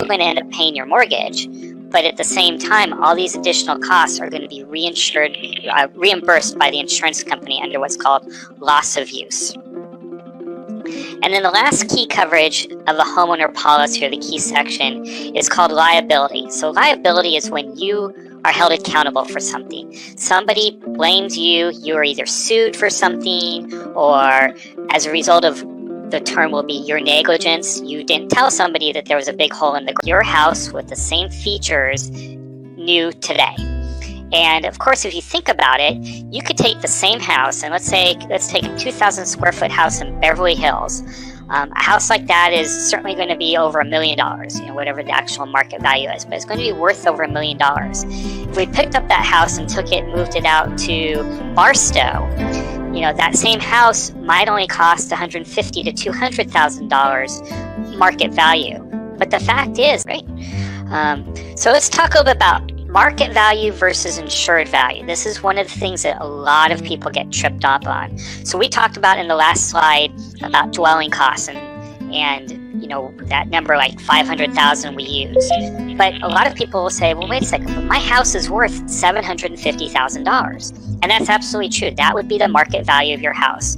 going to end up paying your mortgage, but at the same time, all these additional costs are going to be reimbursed by the insurance company under what's called loss of use. And then the last key coverage of a homeowner policy, or the key section, is called liability. So liability is when you are held accountable for something. Somebody blames you, you are either sued for something, or as a result of, the term will be your negligence, you didn't tell somebody that there was a big hole in your house with the same features new today. And of course, if you think about it, you could take the same house, and let's take a 2,000 square foot house in Beverly Hills. A house like that is certainly going to be over $1 million, whatever the actual market value is, but it's going to be worth over $1 million. If we picked up that house and took it and moved it out to Barstow, that same house might only cost $150,000 to $200,000 market value. But the fact is, right? So let's talk a little bit about market value versus insured value. This is one of the things that a lot of people get tripped up on. So we talked about in the last slide about dwelling costs and that number like 500,000 we use. But a lot of people will say, well, wait a second, but my house is worth $750,000. And that's absolutely true. That would be the market value of your house.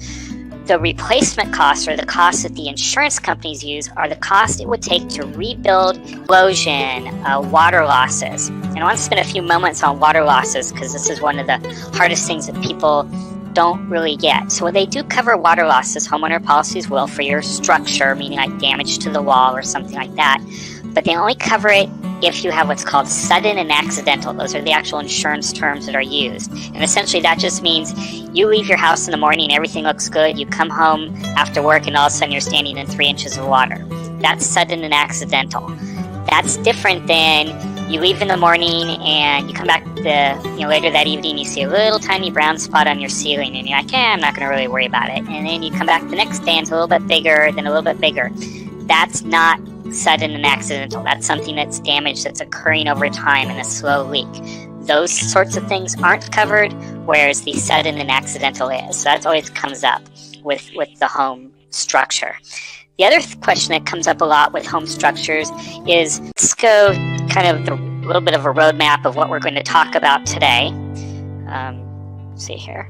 The replacement costs, or the costs that the insurance companies use, are the cost it would take to rebuild erosion, water losses. And I want to spend a few moments on water losses because this is one of the hardest things that people don't really get. So when they do cover water losses, homeowner policies will, for your structure, meaning like damage to the wall or something like that. But they only cover it if you have what's called sudden and accidental. Those are the actual insurance terms that are used. And essentially that just means you leave your house in the morning, everything looks good, you come home after work, and all of a sudden you're standing in 3 inches of water. That's sudden and accidental. That's different than you leave in the morning and you come back later that evening, you see a little tiny brown spot on your ceiling and you're like, I'm not going to really worry about it. And then you come back the next day and it's a little bit bigger, then a little bit bigger. That's not sudden and accidental. That's something that's damage that's occurring over time in a slow leak. Those sorts of things aren't covered, whereas the sudden and accidental is. So that always comes up with the home structure. The other question that comes up a lot with home structures is, let's go kind of a little bit of a roadmap of what we're going to talk about today. Let's see here.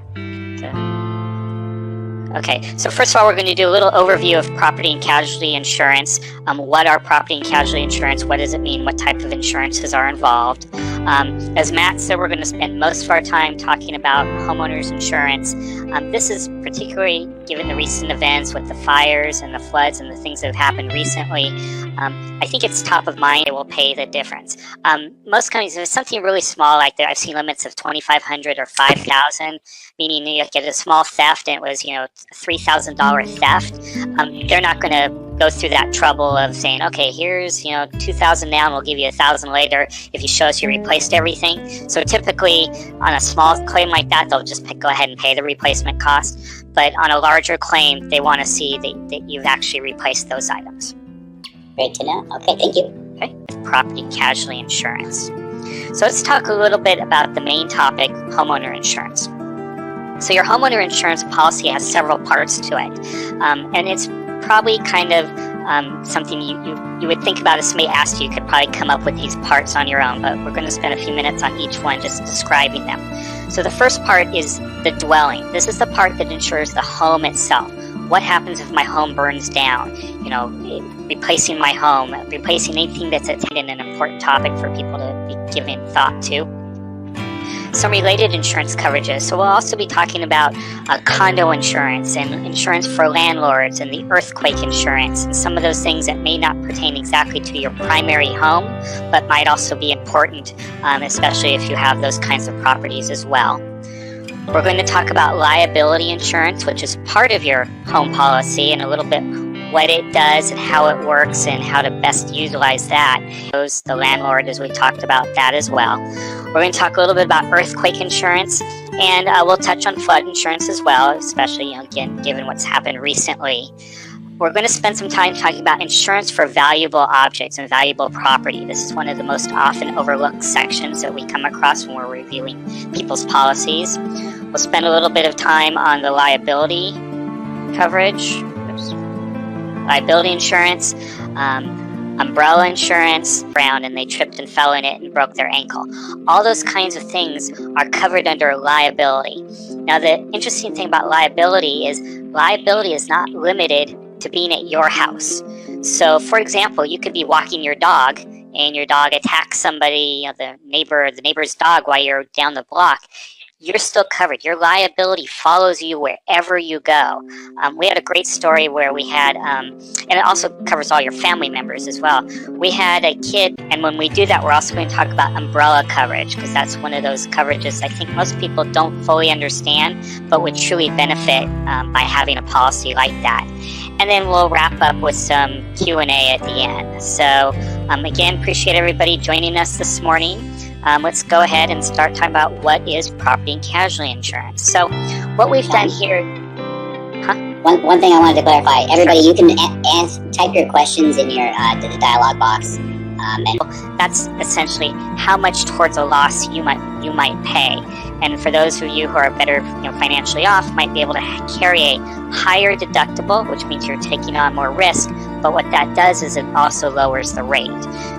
Okay, so first of all, we're going to do a little overview of property and casualty insurance. What are property and casualty insurance? What does it mean? What type of insurances are involved? As Matt said, we're going to spend most of our time talking about homeowners insurance. This is particularly given the recent events with the fires and the floods and the things that have happened recently. I think it's top of mind. It will pay the difference. Most companies, if it's something really small like that, I've seen limits of $2,500 or $5,000, meaning you get a small theft and it was, $3,000 theft. They're not going to go through that trouble of saying, okay, here's, $2,000 now and we'll give you $1,000 later if you show us you replaced everything. So typically on a small claim like that, they'll just go ahead and pay the replacement cost. But on a larger claim, they want to see that you've actually replaced those items. Great to know. Okay, thank you. Okay, property casualty insurance. So let's talk a little bit about the main topic, homeowner insurance. So your homeowner insurance policy has several parts to it. And it's probably kind of something you would think about if somebody asked you. You could probably come up with these parts on your own, but we're going to spend a few minutes on each one just describing them. So the first part is the dwelling. This is the part that insures the home itself. What happens if my home burns down? Replacing my home, replacing anything that's an important topic for people to be giving thought to. Some related insurance coverages. So we'll also be talking about condo insurance and insurance for landlords and the earthquake insurance and some of those things that may not pertain exactly to your primary home, but might also be important, especially if you have those kinds of properties as well. We're going to talk about liability insurance, which is part of your home policy, and a little bit what it does and how it works and how to best utilize that. The landlord, as we talked about that as well. We're going to talk a little bit about earthquake insurance, and we'll touch on flood insurance as well, especially, again, given what's happened recently. We're going to spend some time talking about insurance for valuable objects and valuable property. This is one of the most often overlooked sections that we come across when we're reviewing people's policies. We'll spend a little bit of time on the liability coverage. Liability insurance. umbrella insurance, drowned and they tripped and fell in it and broke their ankle. All those kinds of things are covered under liability. Now, the interesting thing about liability is not limited to being at your house. So, for example, you could be walking your dog and your dog attacks somebody, the neighbor's dog while you're down the block. You're still covered. Your liability follows you wherever you go. We had a great story where we had, and it also covers all your family members as well. We had a kid, and when we do that, we're also going to talk about umbrella coverage, because that's one of those coverages I think most people don't fully understand, but would truly benefit by having a policy like that. And then we'll wrap up with some Q&A at the end. So again, appreciate everybody joining us this morning. Let's go ahead and start talking about what is property and casualty insurance. So what we've done here... One thing I wanted to clarify. Everybody, you can type your questions in your the dialog box. And that's essentially how much towards a loss you might pay. And for those of you who are better financially off, might be able to carry a higher deductible, which means you're taking on more risk. But what that does is it also lowers the rate.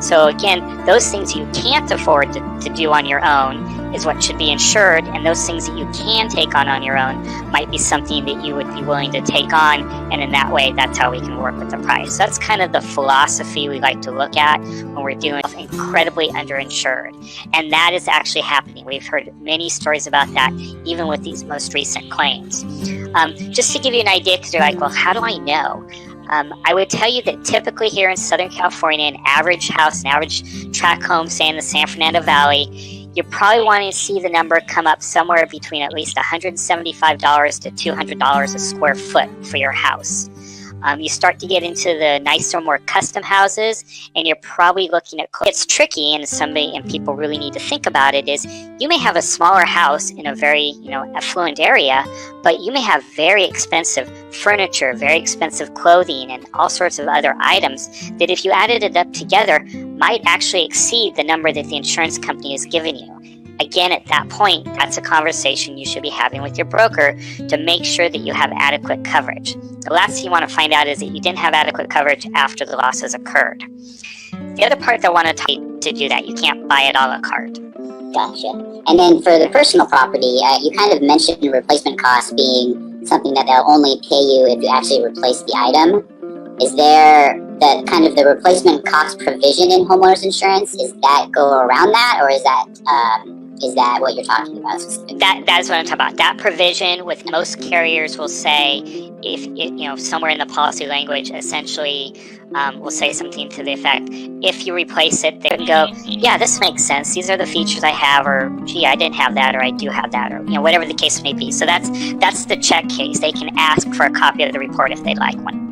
So again, those things you can't afford to do on your own is what should be insured, and those things that you can take on your own might be something that you would be willing to take on, and in that way, that's how we can work with the price. So that's kind of the philosophy we like to look at when we're dealing with incredibly underinsured, and that is actually happening. We've heard many stories about that, even with these most recent claims. Just to give you an idea, because you're like, well, how do I know? I would tell you that typically here in Southern California, an average house, an average tract home, say in the San Fernando Valley, you're probably wanting to see the number come up somewhere between at least $175 to $200 a square foot for your house. You start to get into the nicer, more custom houses, and you're probably looking at... It's tricky, and people really need to think about it, is you may have a smaller house in a very, affluent area, but you may have very expensive furniture, very expensive clothing, and all sorts of other items that if you added it up together, might actually exceed the number that the insurance company has given you. Again, at that point, that's a conversation you should be having with your broker to make sure that you have adequate coverage. The last thing you want to find out is that you didn't have adequate coverage after the loss has occurred. The other part that I want to tell you to do that, you can't buy it a la carte. Gotcha. And then for the personal property, you kind of mentioned replacement costs being something that they'll only pay you if you actually replace the item. Is there the replacement cost provision in homeowners insurance? Is that go around that, or is that what you're talking about? That's what I'm talking about. That provision with most carriers will say, if somewhere in the policy language, essentially will say something to the effect, if you replace it, they can go, yeah, this makes sense. These are the features I have, or gee, I didn't have that, or I do have that, or whatever the case may be. So that's the check case. They can ask for a copy of the report if they'd like one.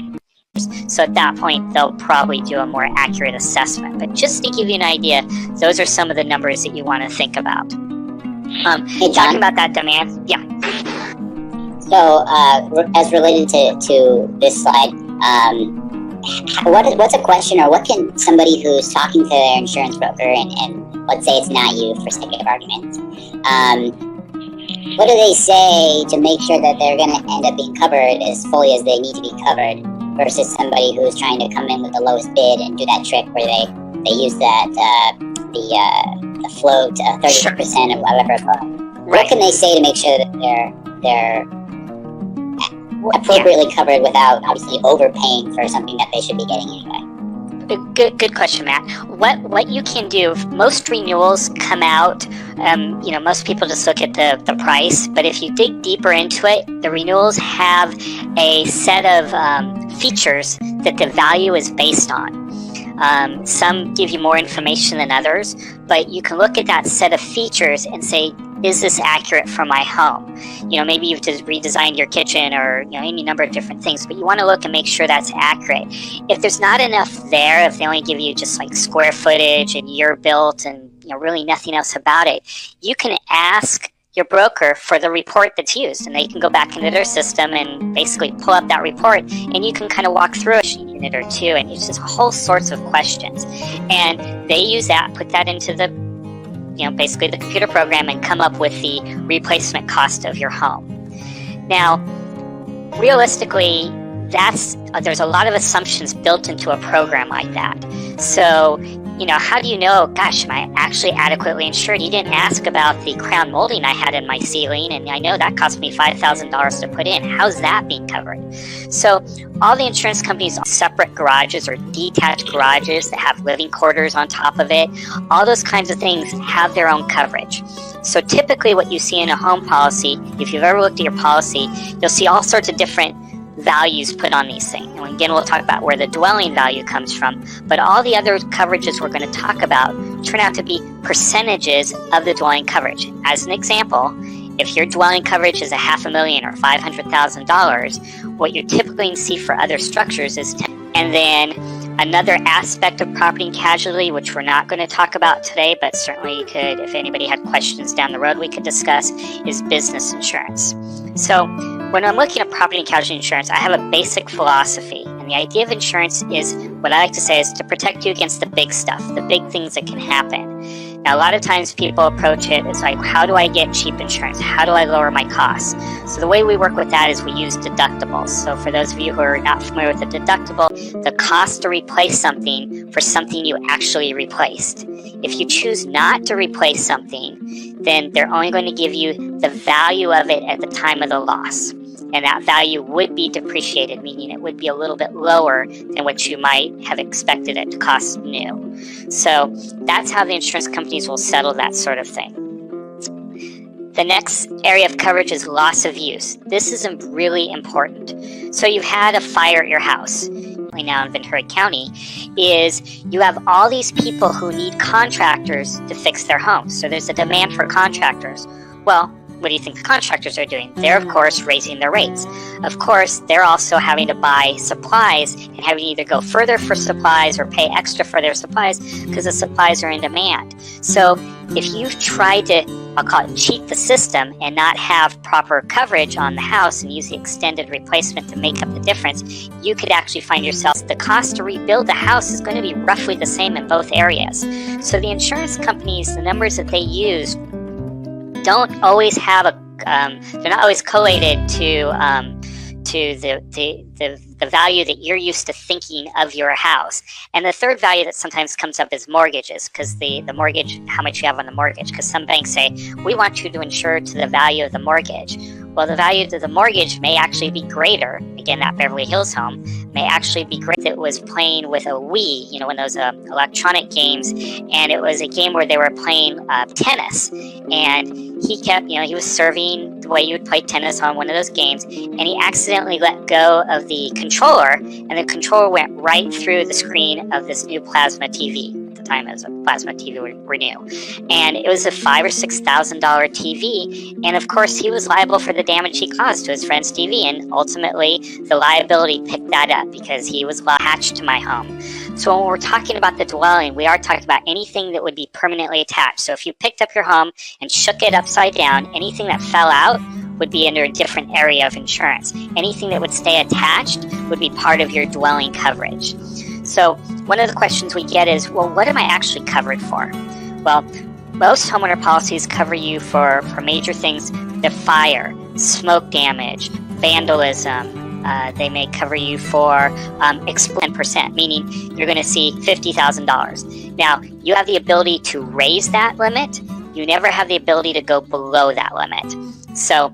So at that point, they'll probably do a more accurate assessment. But just to give you an idea, those are some of the numbers that you want to think about. Hey, John, talking about that demand, yeah. So, as related to this slide, what's a question, or what can somebody who's talking to their insurance broker, and let's say it's not you for sake of argument, what do they say to make sure that they're going to end up being covered as fully as they need to be covered, versus somebody who's trying to come in with the lowest bid and do that trick where they use that the float 30% of whatever. What can they say to make sure that they're appropriately covered without obviously overpaying for something that they should be getting anyway? Good question, Matt. What you can do, most renewals come out, most people just look at the price, but if you dig deeper into it, the renewals have a set of features that the value is based on. Some give you more information than others, but you can look at that set of features and say, is this accurate for my home? Maybe you've just redesigned your kitchen, or any number of different things, but you want to look and make sure that's accurate. If there's not enough there, if they only give you just like square footage and year built and really nothing else about it, you can ask your broker for the report that's used, and they can go back into their system and basically pull up that report, and you can kind of walk through a unit or two, and it's just whole sorts of questions, and they use that, put that into the basically the computer program, and come up with the replacement cost of your home. Now, realistically, there's a lot of assumptions built into a program like that. So, how do you know, gosh, am I actually adequately insured? You didn't ask about the crown molding I had in my ceiling, and I know that cost me $5,000 to put in. How's that being covered? So all the insurance companies have separate garages or detached garages that have living quarters on top of it. All those kinds of things have their own coverage. So typically what you see in a home policy, if you've ever looked at your policy, you'll see all sorts of different values put on these things. And again, we'll talk about where the dwelling value comes from, but all the other coverages we're going to talk about turn out to be percentages of the dwelling coverage. As an example, if your dwelling coverage is $500,000 or $500,000, what you're typically going to see for other structures is 10. And then another aspect of property and casualty, which we're not going to talk about today, but certainly you could, if anybody had questions down the road, we could discuss, is business insurance. So when I'm looking at property and casualty insurance, I have a basic philosophy. And the idea of insurance is, what I like to say is to protect you against the big stuff, the big things that can happen. Now, a lot of times people approach it as like, how do I get cheap insurance? How do I lower my costs? So the way we work with that is we use deductibles. So for those of you who are not familiar with a deductible, the cost to replace something for something you actually replaced. If you choose not to replace something, then they're only going to give you the value of it at the time of the loss. And that value would be depreciated, meaning it would be a little bit lower than what you might have expected it to cost new. So that's how the insurance companies will settle that sort of thing. The next area of coverage is loss of use. This is really important. So you've had a fire at your house. Now in Ventura County, is you have all these people who need contractors to fix their homes. So there's a demand for contractors. Well, what do you think the contractors are doing? They're, of course, raising their rates. Of course, they're also having to buy supplies and having to either go further for supplies or pay extra for their supplies because the supplies are in demand. So if you've tried to, I'll call it, cheat the system and not have proper coverage on the house and use the extended replacement to make up the difference, you could actually find yourself, the cost to rebuild the house is going to be roughly the same in both areas. So the insurance companies, the numbers that they use, don't always have they're not always collated to the value that you're used to thinking of your house. And the third value that sometimes comes up is mortgages, because the mortgage, how much you have on the mortgage, because some banks say, we want you to insure to the value of the mortgage. Well, the value of the mortgage may actually be greater. Again, that Beverly Hills home may actually be great. It was playing with a Wii, one of those electronic games, and it was a game where they were playing tennis. And he kept, he was serving the way you would play tennis on one of those games, and he accidentally let go of the controller, and the controller went right through the screen of this new plasma TV. At the time, it was a plasma TV were new, and it was a $5,000 or $6,000 TV, and of course he was liable for the damage he caused to his friend's TV, and ultimately the liability picked that up because he was attached to my home. So when we're talking about the dwelling, we are talking about anything that would be permanently attached. So if you picked up your home and shook it upside down, anything that fell out would be under a different area of insurance. Anything that would stay attached would be part of your dwelling coverage. So one of the questions we get is, well, what am I actually covered for? Well, most homeowner policies cover you for major things: the fire, smoke damage, vandalism. They may cover you for 10%, meaning you're going to see $50,000. Now, you have the ability to raise that limit. You never have the ability to go below that limit. So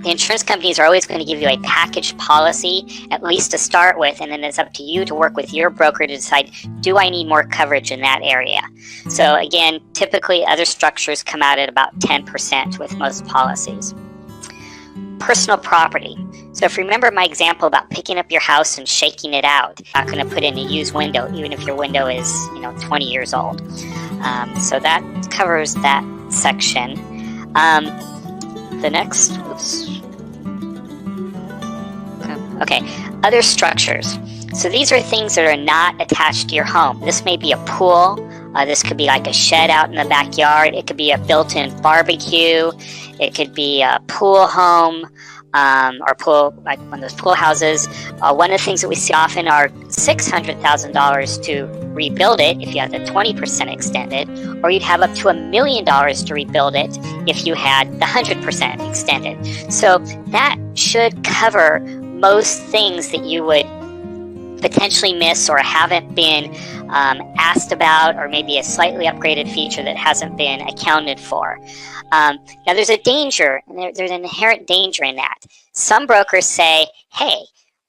the insurance companies are always going to give you a package policy, at least to start with, and then it's up to you to work with your broker to decide, do I need more coverage in that area? So again, typically other structures come out at about 10% with most policies. Personal property. So if you remember my example about picking up your house and shaking it out, you're not going to put in a used window, even if your window is 20 years old. So that covers that section. The next, okay, other structures. So these are things that are not attached to your home. This may be a pool. This could be like a shed out in the backyard. It could be a built-in barbecue. It could be a pool home, or pool, like one of those pool houses. One of the things that we see often are $600,000 to rebuild it if you have the 20% extended, or you'd have up to $1 million to rebuild it if you had the 100% extended. So that should cover most things that you would potentially miss or haven't been asked about, or maybe a slightly upgraded feature that hasn't been accounted for. Now, there's a danger, and there's an inherent danger in that. Some brokers say, hey,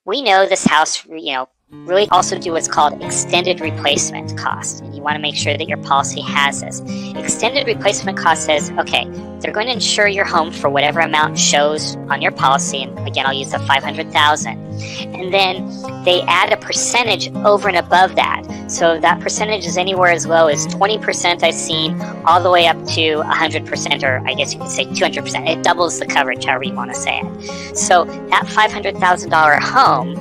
we know this house, really also do what's called extended replacement cost. And you want to make sure that your policy has this. Extended replacement cost says, okay, they're going to insure your home for whatever amount shows on your policy. And again, I'll use the $500,000. And then they add a percentage over and above that. So that percentage is anywhere as low as 20% I've seen, all the way up to 100%, or I guess you could say 200%. It doubles the coverage, however you want to say it. So that $500,000 home,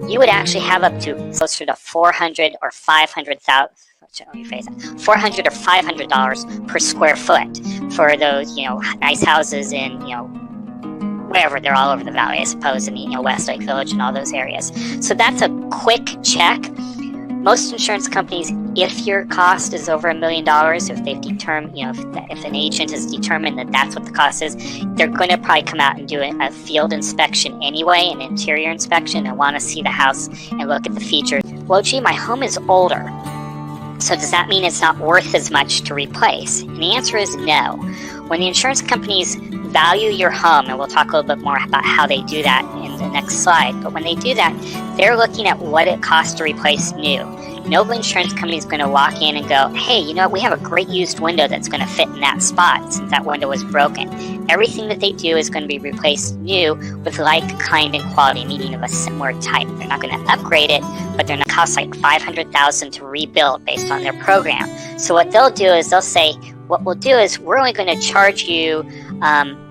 you would actually have up to closer to $400 or $500,000. $400 or $500 per square foot for those, nice houses in, wherever. They're all over the valley, I suppose, in Westlake Village and all those areas. So that's a quick check. Most insurance companies, if your cost is over $1 million, if they've determined, if an agent has determined that that's what the cost is, they're going to probably come out and do a field inspection anyway, an interior inspection, and want to see the house and look at the features. Well, gee, my home is older, so does that mean it's not worth as much to replace? And the answer is no. When the insurance companies value your home, and we'll talk a little bit more about how they do that in the next slide, but when they do that, they're looking at what it costs to replace new. No insurance company is going to walk in and go, hey, we have a great used window that's going to fit in that spot since that window was broken. Everything that they do is going to be replaced new with like, kind, and quality, meaning of a similar type. They're not going to upgrade it, but they're not going to cost like $500,000 to rebuild based on their program. So what they'll do is they'll say, what we'll do is we're only going to charge you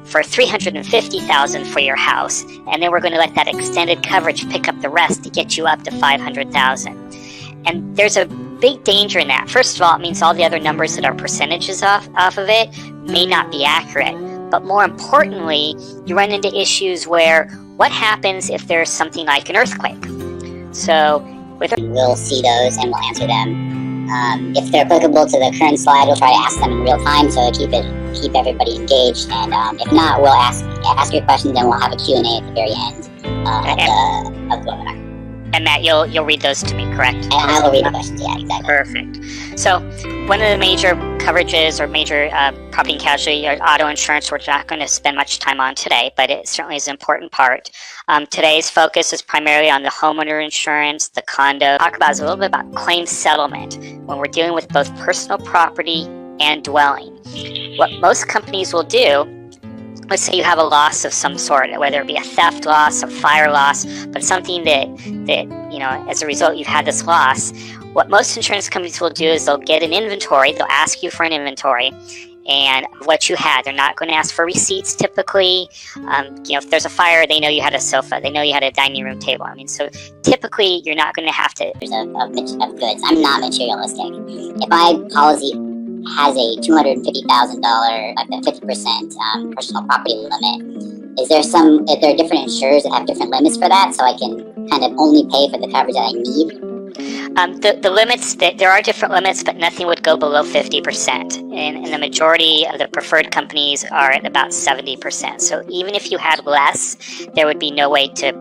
for $350,000 for your house, and then we're going to let that extended coverage pick up the rest to get you up to $500,000. And there's a big danger in that. First of all, it means all the other numbers that are percentages off of it may not be accurate. But more importantly, you run into issues where what happens if there's something like an earthquake? So we'll see those and we'll answer them. If they're applicable to the current slide, we'll try to ask them in real time, so keep everybody engaged. And if not, we'll ask your questions, and we'll have a Q&A at the very end of the webinar. And Matt, you'll read those to me, correct? And I will read the questions, yeah, exactly. Perfect. So one of the major coverages or major property and casualty or auto insurance, we're not going to spend much time on today, but it certainly is an important part. Today's focus is primarily on the homeowner insurance, the condo. Talk about is a little bit about claim settlement when we're dealing with both personal property and dwelling. What most companies will do, let's say you have a loss of some sort, whether it be a theft loss, a fire loss, but something that as a result you've had this loss. What most insurance companies will do is they'll get an inventory. They'll ask you for an inventory and what you had. They're not going to ask for receipts typically. If there's a fire, they know you had a sofa. They know you had a dining room table. So typically you're not going to have to. Of goods. I'm not materialistic. If my policy has a $250,000, like the 50% personal property limit, is there different insurers that have different limits for that, so I can kind of only pay for the coverage that I need? The limits, there are different limits, but nothing would go below 50%. And the majority of the preferred companies are at about 70%. So even if you had less, there would be no way to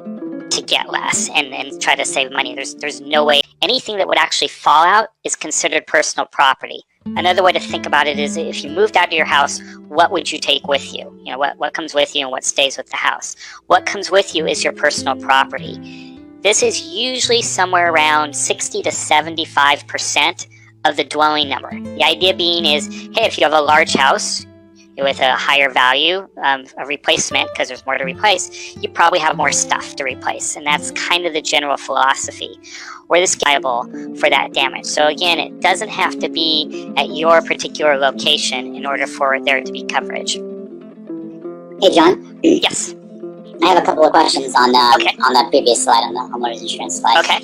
get less and try to save money. There's no way. Anything that would actually fall out is considered personal property. Another way to think about it is if you moved out of your house, what would you take with you? What comes with you and what stays with the house? What comes with you is your personal property. This is usually somewhere around 60 to 75% of the dwelling number. The idea being is, hey, if you have a large house with a higher value of replacement, because there's more to replace, you probably have more stuff to replace. And that's kind of the general philosophy, where this is liable for that damage. So again, it doesn't have to be at your particular location in order for there to be coverage. Hey, John? Yes. I have a couple of questions on the previous slide, on the homeowner's insurance slide. Okay.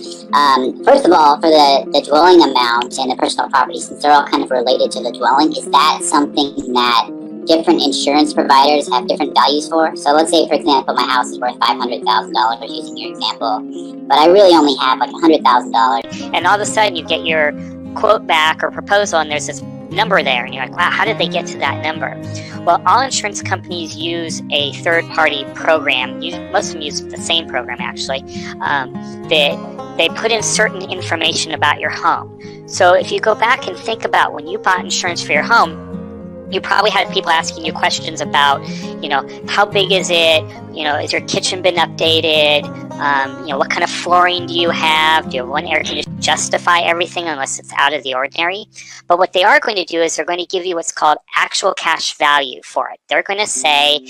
First of all, for the dwelling amount and the personal property, since they're all kind of related to the dwelling, is that something that different insurance providers have different values for? So let's say, for example, my house is worth $500,000, using your example, but I really only have like $100,000. And all of a sudden you get your quote back or proposal, and there's this number there, and you're like, wow, how did they get to that number? Well, all insurance companies use a third-party program. Most of them use the same program, actually, that they put in certain information about your home. So if you go back and think about when you bought insurance for your home, you probably had people asking you questions about, how big is it? Has your kitchen been updated? What kind of flooring do you have? Do you have one air conditioner? Justify everything unless it's out of the ordinary. But what they are going to do is they're going to give you what's called actual cash value for it. They're going to say,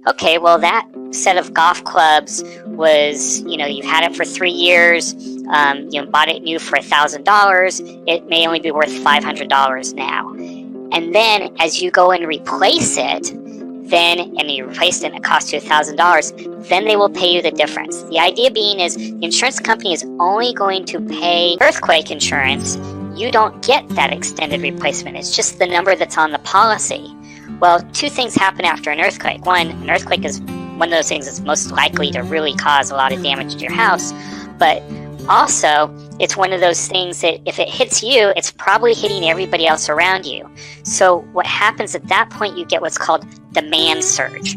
okay, well, that set of golf clubs was, you've had it for 3 years, bought it new for $1,000. It may only be worth $500 now. And then as you go and replace it, and you replaced it and it cost you $1,000, then they will pay you the difference. The idea being is the insurance company is only going to pay earthquake insurance. You don't get that extended replacement. It's just the number that's on the policy. Well, 2 things happen after an earthquake. One, an earthquake is one of those things that's most likely to really cause a lot of damage to your house. But also, it's one of those things that if it hits you, it's probably hitting everybody else around you. So what happens at that point, you get what's called demand surge.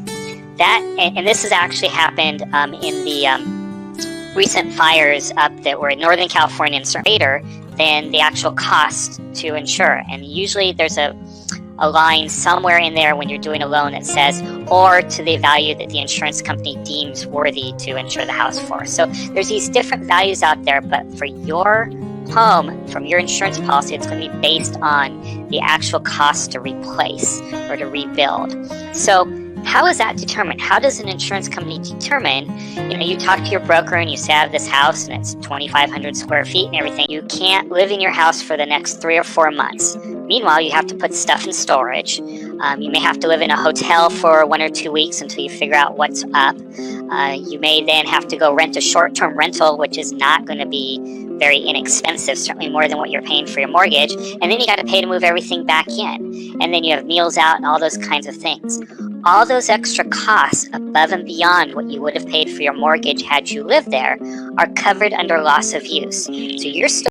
And this has actually happened in the recent fires up that were in Northern California and greater than the actual cost to insure. And usually there's a line somewhere in there when you're doing a loan that says, or to the value that the insurance company deems worthy to insure the house for. So there's these different values out there, but for your home, from your insurance policy, it's going to be based on the actual cost to replace or to rebuild. So how is that determined? How does an insurance company determine, you talk to your broker and you say, I have this house and it's 2,500 square feet and everything. You can't live in your house for the next 3 or 4 months. Meanwhile, you have to put stuff in storage. You may have to live in a hotel for 1 or 2 weeks until you figure out what's up. You may then have to go rent a short-term rental, which is not going to be very inexpensive, certainly more than what you're paying for your mortgage. And then you got to pay to move everything back in. And then you have meals out and all those kinds of things. All those extra costs above and beyond what you would have paid for your mortgage had you lived there are covered under loss of use. So you're still